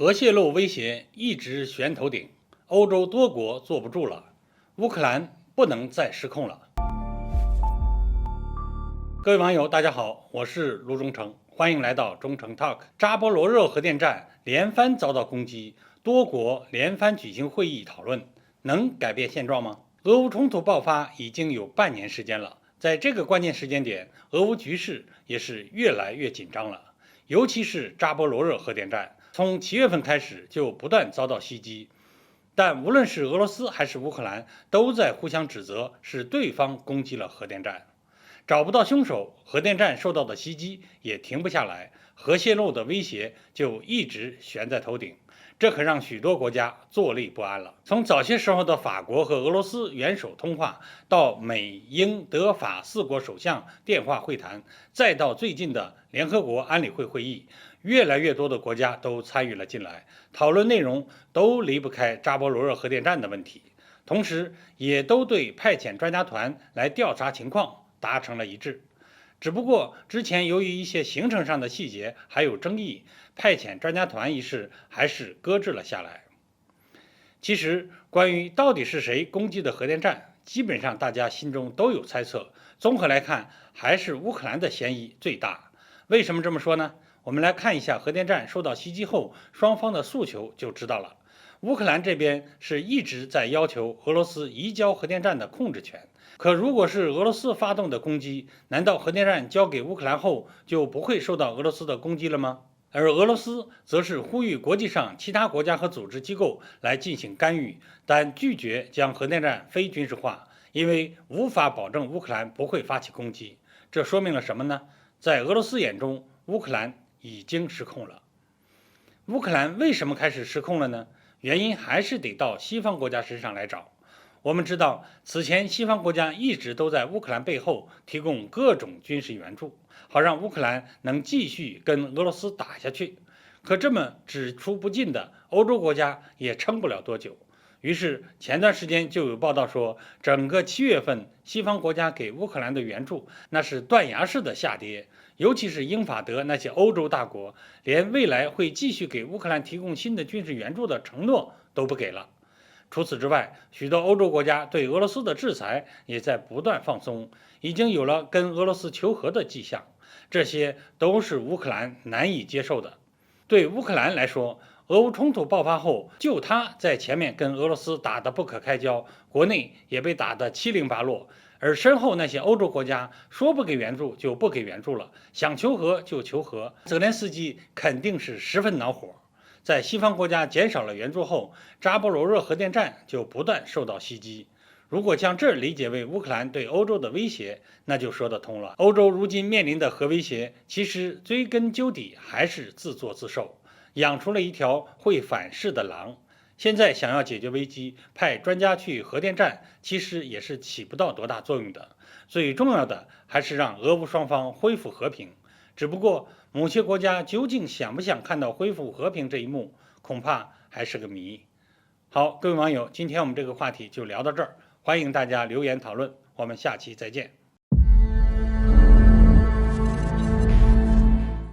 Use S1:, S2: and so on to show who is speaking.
S1: 核泄漏威胁一直悬头顶，欧洲多国坐不住了，乌克兰不能再失控了。各位网友，大家好，我是卢忠诚，欢迎来到忠诚 Talk。扎波罗热核电站连番遭到攻击，多国连番举行会议讨论，能改变现状吗？俄乌冲突爆发已经有半年时间了，在这个关键时间点，俄乌局势也是越来越紧张了，尤其是扎波罗热核电站。从7月份开始就不断遭到袭击，但无论是俄罗斯还是乌克兰，都在互相指责是对方攻击了核电站。找不到凶手，核电站受到的袭击也停不下来，核泄漏的威胁就一直悬在头顶，这可让许多国家坐立不安了。从早些时候的法国和俄罗斯元首通话，到美英德法4国首相电话会谈，再到最近的联合国安理会会议，越来越多的国家都参与了进来，讨论内容都离不开扎波罗热核电站的问题，同时也都对派遣专家团来调查情况达成了一致。只不过之前由于一些行程上的细节还有争议，派遣专家团一事还是搁置了下来。其实关于到底是谁攻击的核电站，基本上大家心中都有猜测，综合来看还是乌克兰的嫌疑最大。为什么这么说呢？我们来看一下核电站受到袭击后双方的诉求就知道了。乌克兰这边是一直在要求俄罗斯移交核电站的控制权，可如果是俄罗斯发动的攻击，难道核电站交给乌克兰后就不会受到俄罗斯的攻击了吗？而俄罗斯则是呼吁国际上其他国家和组织机构来进行干预，但拒绝将核电站非军事化，因为无法保证乌克兰不会发起攻击。这说明了什么呢？在俄罗斯眼中，乌克兰已经失控了。乌克兰为什么开始失控了呢？原因还是得到西方国家身上来找。我们知道，此前西方国家一直都在乌克兰背后提供各种军事援助，好让乌克兰能继续跟俄罗斯打下去。可这么只出不进的欧洲国家也撑不了多久。于是前段时间就有报道说，整个7月份西方国家给乌克兰的援助那是断崖式的下跌，尤其是英法德那些欧洲大国，连未来会继续给乌克兰提供新的军事援助的承诺都不给了。除此之外，许多欧洲国家对俄罗斯的制裁也在不断放松，已经有了跟俄罗斯求和的迹象，这些都是乌克兰难以接受的。对乌克兰来说，俄乌冲突爆发后，就他在前面跟俄罗斯打得不可开交，国内也被打得七零八落，而身后那些欧洲国家说不给援助就不给援助了，想求和就求和，泽连斯基肯定是十分恼火。在西方国家减少了援助后，扎波罗热核电站就不断受到袭击。如果将这理解为乌克兰对欧洲的威胁，那就说得通了。欧洲如今面临的核威胁，其实追根究底还是自作自受，养出了一条会反噬的狼。现在想要解决危机，派专家去核电站，其实也是起不到多大作用的。最重要的还是让俄乌双方恢复和平。只不过某些国家究竟想不想看到恢复和平这一幕，恐怕还是个谜。好，各位网友，今天我们这个话题就聊到这儿，欢迎大家留言讨论，我们下期再见。